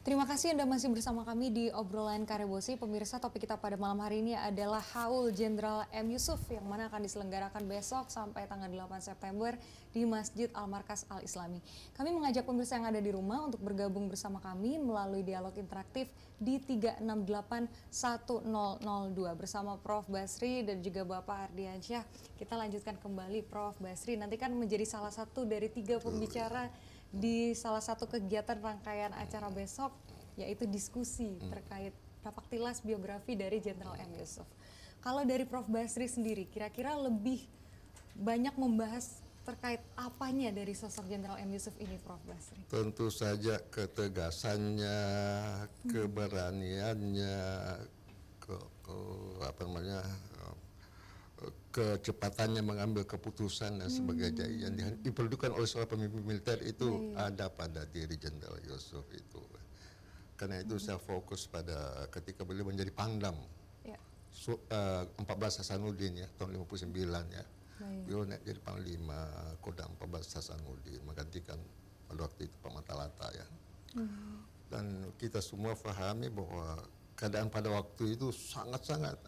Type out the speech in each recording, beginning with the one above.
Terima kasih Anda masih bersama kami di obrolan Karebosi. Pemirsa, topik kita pada malam hari ini adalah Haul Jenderal M. Yusuf yang mana akan diselenggarakan besok sampai tanggal 8 September di Masjid Al-Markas Al-Islami. Kami mengajak pemirsa yang ada di rumah untuk bergabung bersama kami melalui dialog interaktif di 3681002 bersama Prof. Basri dan juga Bapak Ardiansyah. Kita lanjutkan kembali Prof. Basri, nanti kan menjadi salah satu dari 3 pembicara di salah satu kegiatan rangkaian acara besok, yaitu diskusi terkait rapak tilas biografi dari Jenderal M. Yusuf. Kalau dari Prof. Basri sendiri, kira-kira lebih banyak membahas terkait apanya dari sosok Jenderal M. Yusuf ini, Prof. Basri? Tentu saja ketegasannya, keberaniannya, kecepatannya mengambil keputusan dan sebagainya yang diperlukan oleh seorang pemimpin militer itu ada pada diri Jenderal Yusuf itu. Karena itu saya fokus pada ketika beliau menjadi Pangdam 14 Hasanuddin ya, tahun 59 ya. Beliau naik jadi Panglima Kodam 14 Hasanuddin, menggantikan pada waktu itu Pak Matalata ya. Dan kita semua pahami bahwa keadaan pada waktu itu sangat-sangat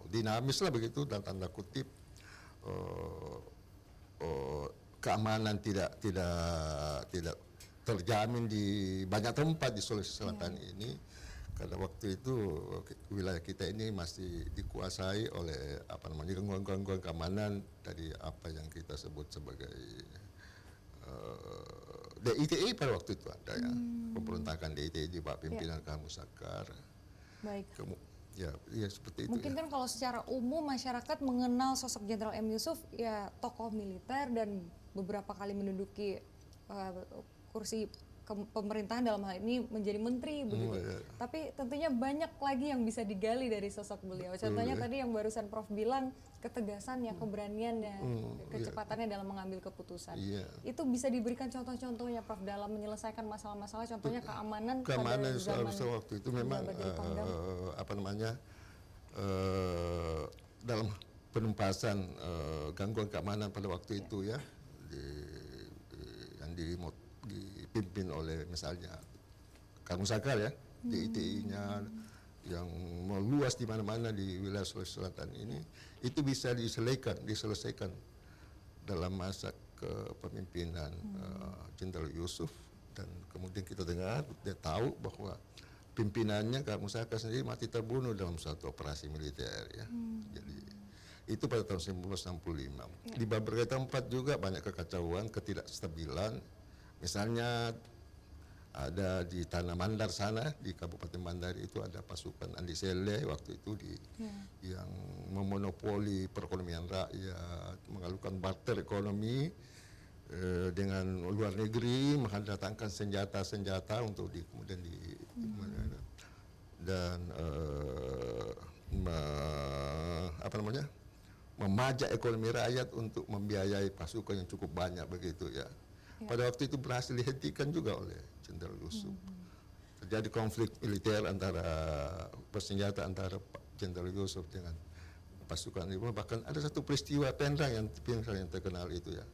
dinamis lah begitu, dan tanda kutip keamanan tidak terjamin di banyak tempat di Sulawesi Selatan ini, karena waktu itu wilayah kita ini masih dikuasai oleh gangguan-gangguan keamanan dari apa yang kita sebut sebagai DITI pada waktu itu ada ya, pemberontakan DITI di bawah pimpinan Kang Musakar. Baik. Ya seperti itu. Mungkin kan kalau secara umum masyarakat mengenal sosok Jenderal M. Yusuf ya tokoh militer dan beberapa kali menduduki kursi pemerintahan, dalam hal ini menjadi menteri begitu. Tapi tentunya banyak lagi yang bisa digali dari sosok beliau. Contohnya tadi yang barusan Prof bilang, ketegasannya, keberaniannya, kecepatannya dalam mengambil keputusan. Itu bisa diberikan contoh-contohnya Prof dalam menyelesaikan masalah-masalah, contohnya keamanan pada zaman waktu itu memang dalam penumpasan gangguan keamanan pada waktu itu ya, yang dipimpin oleh misalnya Kang Musakar ya, DITI-nya yang meluas di mana-mana di wilayah Sulawesi Selatan ini, itu bisa diselesaikan dalam masa kepemimpinan Jenderal Yusuf. Dan kemudian kita dengar, dia tahu bahwa pimpinannya Kang Musakar sendiri mati terbunuh dalam suatu operasi militer ya. Jadi itu pada tahun 1965. Di berbagai tempat juga banyak kekacauan, ketidakstabilan. Misalnya ada di Tanah Mandar sana, di Kabupaten Mandar itu ada pasukan Andi Sele waktu itu yang memonopoli perekonomian rakyat, mengalukan barter ekonomi dengan luar negeri, mendatangkan senjata-senjata untuk kemudian memajak ekonomi rakyat untuk membiayai pasukan yang cukup banyak begitu ya. Pada waktu itu berhasil dihentikan juga oleh Jenderal Yusuf. Terjadi konflik militer bersenjata antara Jenderal Yusuf dengan pasukan itu. Bahkan ada satu peristiwa penrang yang terkenal itu ya.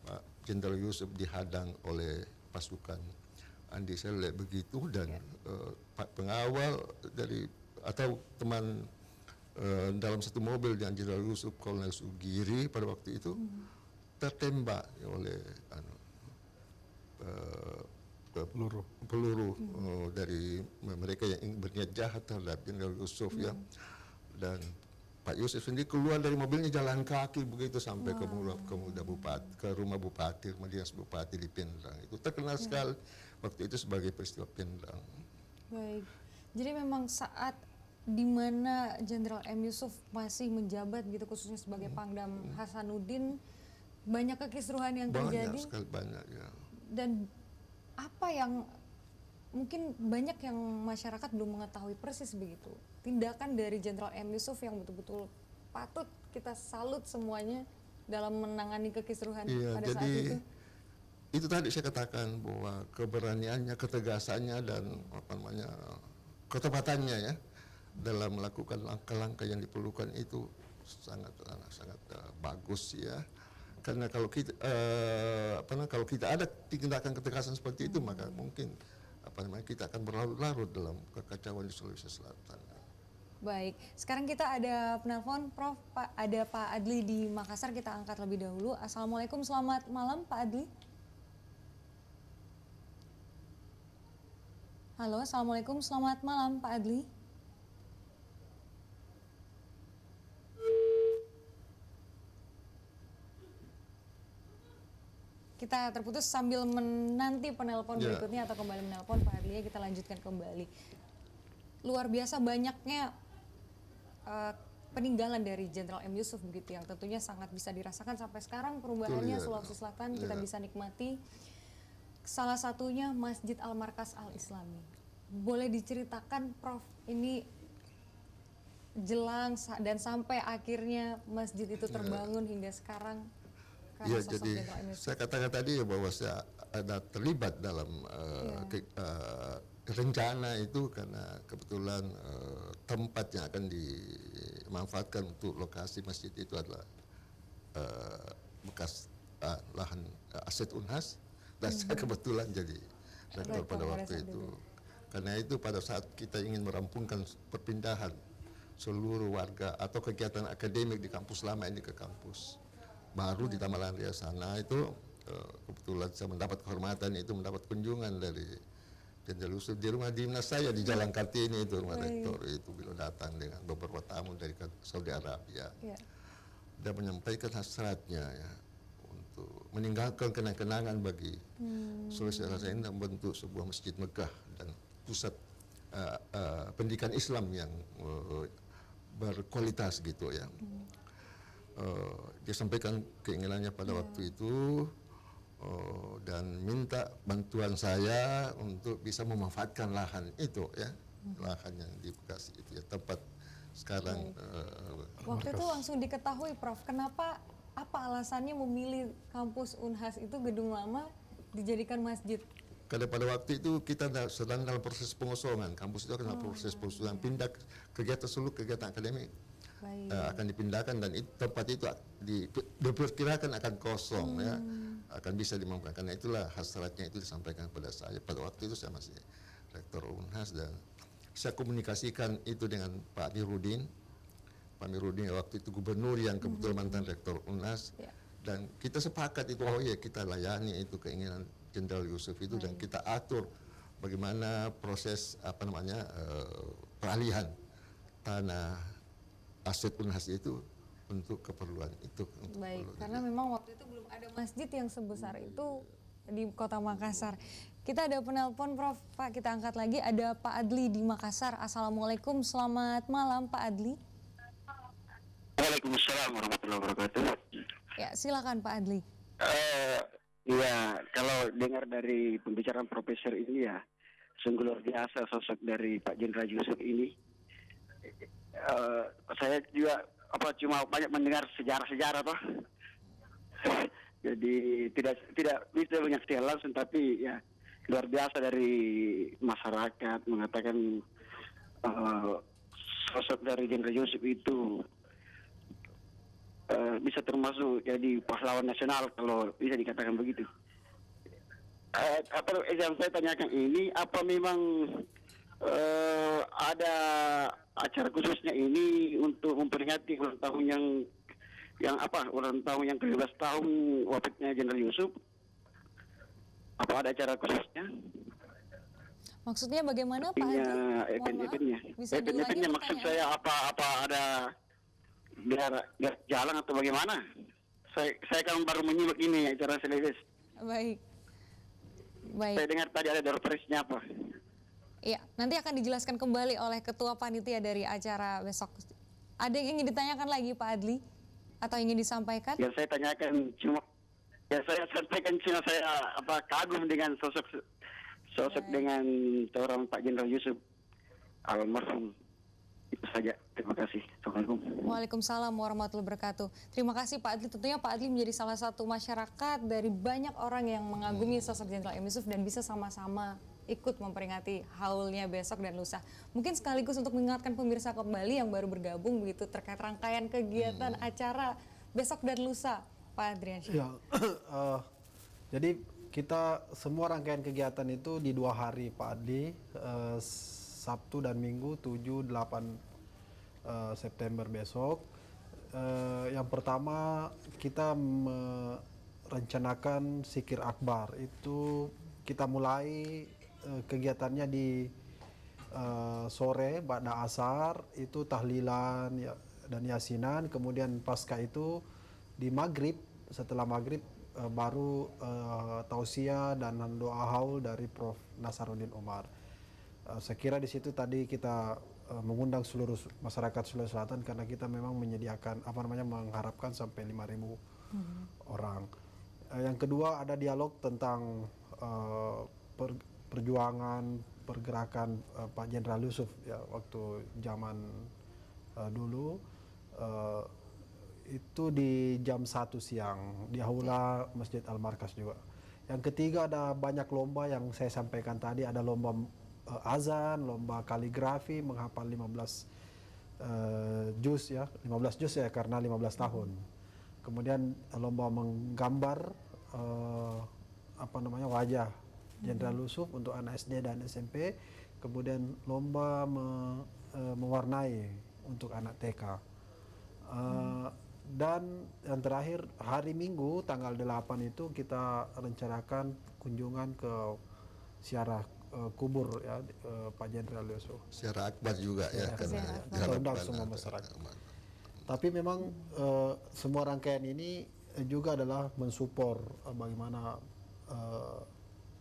Pak Jenderal Yusuf dihadang oleh pasukan Andi Sele begitu, dan pengawal dari atau teman dalam satu mobil dengan Jenderal Yusuf, Kolonel Sugiri pada waktu itu tertembak oleh peluru dari mereka yang berniat jahat terhadap Jenderal Yusuf ya. Dan Pak Yusuf sendiri keluar dari mobilnya jalan kaki begitu sampai ke rumah bupati, rumah dinas bupati di Pindrang. Itu terkenal sekali waktu itu sebagai peristiwa Pindrang. Baik. Jadi memang saat di mana Jenderal M. Yusuf masih menjabat gitu, khususnya sebagai Pangdam Hasanuddin, banyak kekisruhan yang terjadi. Banyak sekali, banyak ya. Dan apa yang mungkin banyak yang masyarakat belum mengetahui persis begitu, tindakan dari Jenderal M. Yusuf yang betul-betul patut kita salut semuanya dalam menangani kekisruhan pada saat itu. Itu tadi saya katakan bahwa keberaniannya, ketegasannya, dan ketepatannya ya dalam melakukan langkah-langkah yang diperlukan itu sangat bagus ya. Karena kalau kita ada tindakan ketegasan seperti itu, maka mungkin kita akan berlarut-larut dalam kekacauan di Sulawesi Selatan. Baik, sekarang kita ada penelpon, Prof. Ada Pak Adli di Makassar, kita angkat lebih dahulu. Assalamualaikum, selamat malam Pak Adli. Halo, Assalamualaikum, selamat malam Pak Adli. Kita terputus sambil menanti penelpon berikutnya atau kembali menelpon Pak Adli, kita lanjutkan kembali. Luar biasa banyaknya peninggalan dari Jenderal M. Yusuf begitu yang tentunya sangat bisa dirasakan sampai sekarang perubahannya Sulawesi Selatan kita bisa nikmati. Salah satunya Masjid Al-Markas Al-Islami. Boleh diceritakan Prof, ini jelang dan sampai akhirnya masjid itu terbangun hingga sekarang. Ya, jadi saya katakan tadi ya bahwa saya ada terlibat dalam rencana itu karena kebetulan tempat yang akan dimanfaatkan untuk lokasi masjid itu adalah bekas lahan aset Unhas dan saya kebetulan jadi rektor pada waktu itu. Karena itu pada saat kita ingin merampungkan perpindahan seluruh warga atau kegiatan akademik di kampus lama ini ke kampus baru di Taman Ria sana itu kebetulan saya mendapat kehormatan itu mendapat kunjungan dari Jenderal Yusuf di rumah dinas saya di Jalan Kartini itu rumah rektor itu beliau datang dengan beberapa tamu dari Saudi Arabia dan menyampaikan hasratnya ya untuk meninggalkan kenang-kenangan bagi Sulawesi Selatan ini membentuk sebuah masjid megah dan pusat pendidikan Islam yang berkualitas gitu ya. Dia sampaikan keinginannya pada waktu itu dan minta bantuan saya untuk bisa memanfaatkan lahan itu ya, lahan yang di Bekasi itu ya, tempat sekarang. Waktu itu langsung diketahui Prof, kenapa, apa alasannya memilih kampus Unhas itu gedung lama dijadikan masjid? Karena pada waktu itu kita sedang dalam proses pengosongan, kampus itu akan dalam proses pengosongan, pindah kegiatan seluruh kegiatan akademik. Akan dipindahkan dan tempat itu diperkirakan akan kosong ya, akan bisa dimanfaatkan. Karena itulah hasratnya itu disampaikan kepada saya pada waktu itu saya masih rektor Unhas dan saya komunikasikan itu dengan Pak Amiruddin. Pak Amiruddin waktu itu gubernur yang kebetulan mantan rektor Unhas dan kita sepakat itu kita layani itu keinginan Jenderal Yusuf itu dan kita atur bagaimana proses peralihan tanah aset Unhas itu untuk keperluan itu. Baik, karena memang waktu itu belum ada masjid yang sebesar itu di Kota Makassar. Kita ada penelpon Prof, Pak kita angkat lagi, ada Pak Adli di Makassar. Assalamualaikum, selamat malam Pak Adli. Waalaikumsalam warahmatullahi wabarakatuh. Ya silakan Pak Adli. Ya kalau dengar dari pembicaraan Profesor ini ya sungguh luar biasa sosok dari Pak Jenderal Yusuf ini. Saya juga cuma banyak mendengar sejarah-sejarah toh. Jadi tidak bisa banyak sekali langsung tapi ya luar biasa dari masyarakat mengatakan sosok dari Jenderal Yusuf itu bisa termasuk jadi pahlawan nasional kalau bisa dikatakan begitu. Apa yang saya tanyakan ini apa memang ada acara khususnya ini untuk memperingati ulang tahun ulang tahun yang ke-12 tahun wafatnya Jenderal Yusuf? Apa ada acara khususnya? Maksudnya bagaimana Pak Adli? Event-eventnya maksud saya apa ada biar jalan atau bagaimana? Saya kan baru menyimak ini acara selesai. Baik. Saya dengar tadi ada door prize-nya apa? Iya, nanti akan dijelaskan kembali oleh Ketua Panitia dari acara besok. Ada yang ingin ditanyakan lagi Pak Adli? Atau ingin disampaikan? Yang saya tanyakan saya sampaikan cuma saya kagum dengan sosok dengan seorang Pak Jenderal Yusuf almarhum. Itu saja. Terima kasih. Assalamualaikum. Waalaikumsalam warahmatullahi wabarakatuh. Terima kasih Pak Adli. Tentunya Pak Adli menjadi salah satu masyarakat dari banyak orang yang mengagumi sosok Jenderal M. Yusuf dan bisa sama-sama ikut memperingati haulnya besok dan lusa. Mungkin sekaligus untuk mengingatkan pemirsa kembali yang baru bergabung begitu terkait rangkaian kegiatan acara besok dan lusa, Pak Adriansyah. Ya, jadi kita semua rangkaian kegiatan itu di 2 hari Pak Adli, Sabtu dan Minggu 7, 8 September besok. Yang pertama kita merencanakan Zikir Akbar. Itu kita mulai kegiatannya di sore ba'da asar, itu tahlilan ya, dan yasinan. Kemudian pasca itu di maghrib, setelah maghrib baru tausiah dan doa haul dari Prof. Nasaruddin Umar. Saya kira di situ tadi kita mengundang seluruh masyarakat Sulawesi Selatan karena kita memang menyediakan mengharapkan sampai 5.000 orang. Yang kedua ada dialog tentang perjuangan pergerakan Pak Jenderal Yusuf ya waktu zaman dulu, itu di jam 1 siang di aula Masjid Al-Markas juga. Yang ketiga ada banyak lomba yang saya sampaikan tadi, ada lomba azan, lomba kaligrafi menghafal 15 juz ya, 15 juz ya karena 15 tahun. Kemudian lomba menggambar wajah Jenderal Yusuf untuk anak SD dan SMP. Kemudian lomba mewarnai untuk anak TK. Dan yang terakhir hari Minggu tanggal 8 itu kita rencanakan kunjungan ke ziarah kubur ya Pak Jenderal Yusuf. Secara akbar juga ya, karena Kita undang semua masyarakat. Tapi memang semua rangkaian ini juga adalah mensupport bagaimana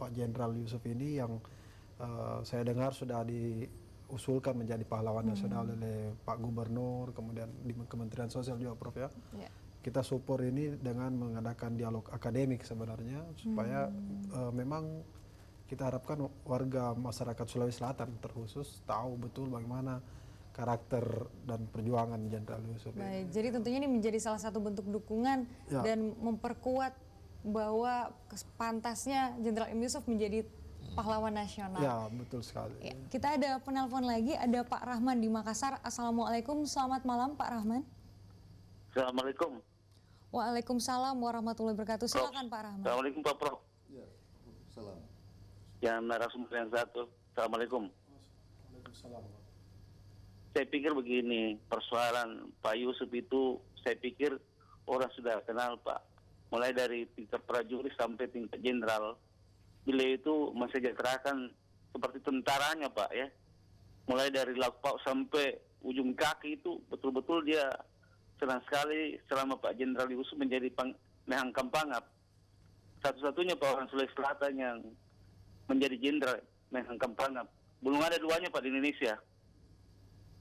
Pak Jenderal Yusuf ini yang saya dengar sudah diusulkan menjadi pahlawan nasional oleh Pak Gubernur, kemudian di Kementerian Sosial juga Prof ya. Kita support ini dengan mengadakan dialog akademik sebenarnya supaya memang kita harapkan warga masyarakat Sulawesi Selatan terkhusus tahu betul bagaimana karakter dan perjuangan Jenderal Yusuf. Baik, jadi tentunya ini menjadi salah satu bentuk dukungan dan memperkuat bahwa pantasnya Jenderal M. Yusuf menjadi pahlawan nasional. Ya, betul sekali. Ya, kita ada penelpon lagi, ada Pak Rahman di Makassar. Assalamualaikum, selamat malam Pak Rahman. Assalamualaikum. Waalaikumsalam warahmatullahi wabarakatuh. Silakan Pak Rahman. Assalamualaikum Pak Prof. Ya, salam. Yang narasumber yang satu. Assalamualaikum. Waalaikumsalam. Saya pikir begini, persoalan Pak Yusuf itu saya pikir orang sudah kenal Pak. Mulai dari tingkat prajurit sampai tingkat jenderal. Beliau itu mensejahterakan seperti tentaranya Pak ya. Mulai dari lauk pauk sampai ujung kaki itu betul-betul dia senang sekali selama Pak Jenderal Yusuf menjadi Mehang Kampangap. Satu-satunya Pak orang Sulawesi Selatan yang menjadi jenderal Mehang Kampangap. Belum ada duanya Pak di Indonesia.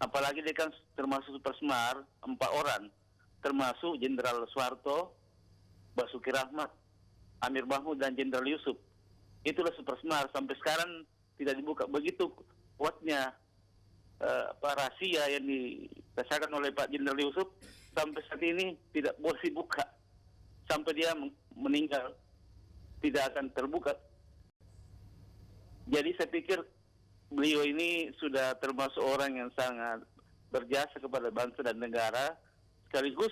Apalagi dia kan termasuk super smart, 4 orang. Termasuk Jenderal Soeharto, Basuki Rahmat, Amir Mahmud, dan Jenderal Yusuf. Itulah super smart. Sampai sekarang tidak dibuka. Begitu kuatnya rahasia yang dirasakan oleh Pak Jenderal Yusuf, sampai saat ini tidak boleh dibuka. Sampai dia meninggal, tidak akan terbuka. Jadi saya pikir beliau ini sudah termasuk orang yang sangat berjasa kepada bangsa dan negara. Sekaligus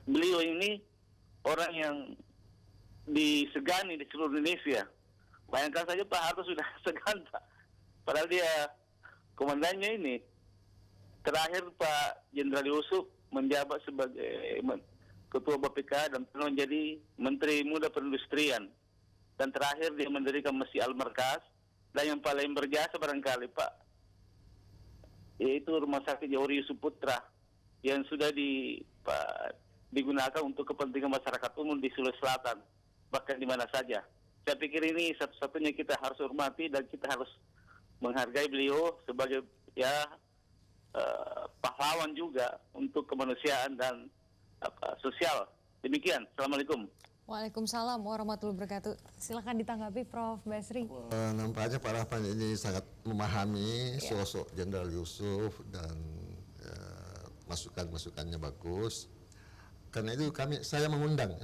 beliau ini orang yang disegani di seluruh Indonesia. Bayangkan saja Pak Harto sudah segan Pak. Padahal dia komandannya ini. Terakhir Pak Jenderal Yusuf menjabat sebagai Ketua BPK dan pernah menjadi Menteri Muda Perindustrian. Dan terakhir dia mendirikan Masjid Al-Markas. Dan yang paling berjasa barangkali Pak, yaitu Rumah Sakit Johor Yusuf Putra yang sudah digunakan untuk kepentingan masyarakat umum di Sulawesi Selatan, bahkan di mana saja. Saya pikir ini satu-satunya kita harus hormati dan kita harus menghargai beliau sebagai pahlawan juga untuk kemanusiaan dan sosial. Demikian. Assalamualaikum. Waalaikumsalam warahmatullahi wabarakatuh. Silakan ditanggapi Prof. Basri. Nampaknya Pak Rahman ini sangat memahami sosok Jenderal Yusuf dan masukan-masukannya bagus. Karena itu saya mengundang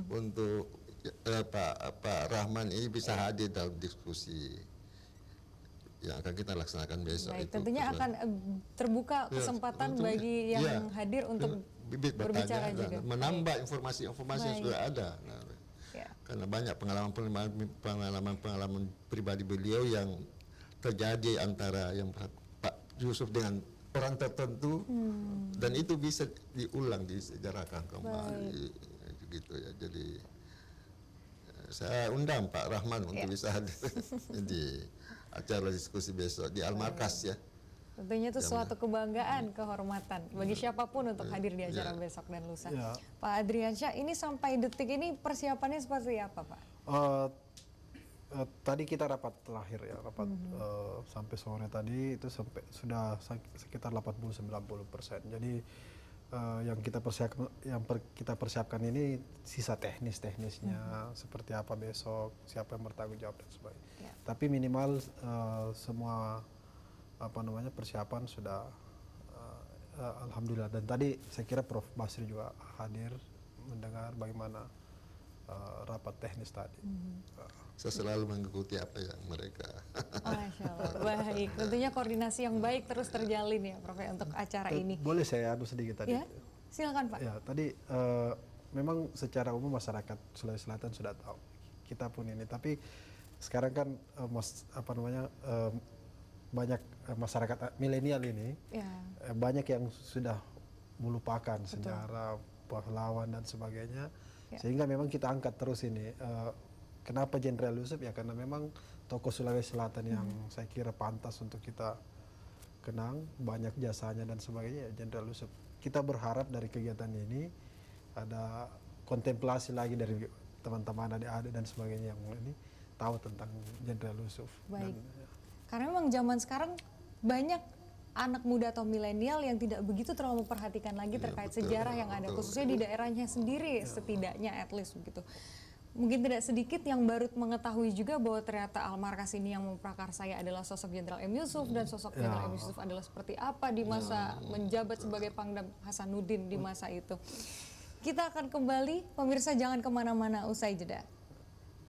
untuk Pak Rahman ini bisa hadir dalam diskusi yang akan kita laksanakan besok. Baik, itu tentunya akan terbuka kesempatan bagi yang hadir untuk bibit berbicara bertanya juga. dan menambah informasi-informasi yang sudah ada. karena banyak pengalaman pribadi beliau yang terjadi antara yang Pak Yusuf dengan orang tertentu, dan itu bisa diulang, disejarahkan kembali gitu ya. Jadi saya undang Pak Rahman untuk bisa hadir di acara diskusi besok di Al-Markas ya. Tentunya itu suatu kebanggaan, kehormatan bagi siapapun untuk hadir di acara besok dan lusa. Pak Adriansyah, ini sampai detik ini persiapannya seperti apa, Pak? Tadi kita rapat terakhir ya, rapat sampai sore tadi itu sampai sudah sekitar 80-90%. Jadi yang kita persiapkan ini sisa teknisnya seperti apa besok, siapa yang bertanggung jawab dan sebagainya. Tapi minimal semua persiapan sudah alhamdulillah. Dan tadi saya kira Prof Basri juga hadir mendengar bagaimana rapat teknis tadi. Saya selalu mengikuti apa yang mereka. Masya Allah, baik. Tentunya koordinasi yang baik terus terjalin ya, Prof, untuk acara ini. Boleh saya adu sedikit tadi? Ya, silakan Pak. Ya, tadi memang secara umum masyarakat Sulawesi Selatan sudah tahu kita pun ini. Tapi sekarang kan banyak masyarakat milenial ini banyak yang sudah melupakan sejarah pahlawan dan sebagainya, sehingga memang kita angkat terus ini. Kenapa Jenderal Yusuf? Ya karena memang tokoh Sulawesi Selatan yang saya kira pantas untuk kita kenang, banyak jasanya dan sebagainya, Jenderal Yusuf. Kita berharap dari kegiatan ini ada kontemplasi lagi dari teman-teman adik-adik dan sebagainya yang ini tahu tentang Jenderal Yusuf. Baik. Karena memang zaman sekarang banyak anak muda atau milenial yang tidak begitu terlalu memperhatikan lagi terkait sejarah yang ada, khususnya di daerahnya sendiri, setidaknya at least begitu. Mungkin tidak sedikit yang baru mengetahui juga bahwa ternyata Al-Markas ini yang memprakarsai adalah sosok Jenderal M. Yusuf, dan sosok Jenderal M. Yusuf adalah seperti apa di masa menjabat sebagai Pangdam Hasanuddin di masa itu. Kita akan kembali, pemirsa jangan kemana-mana usai jeda.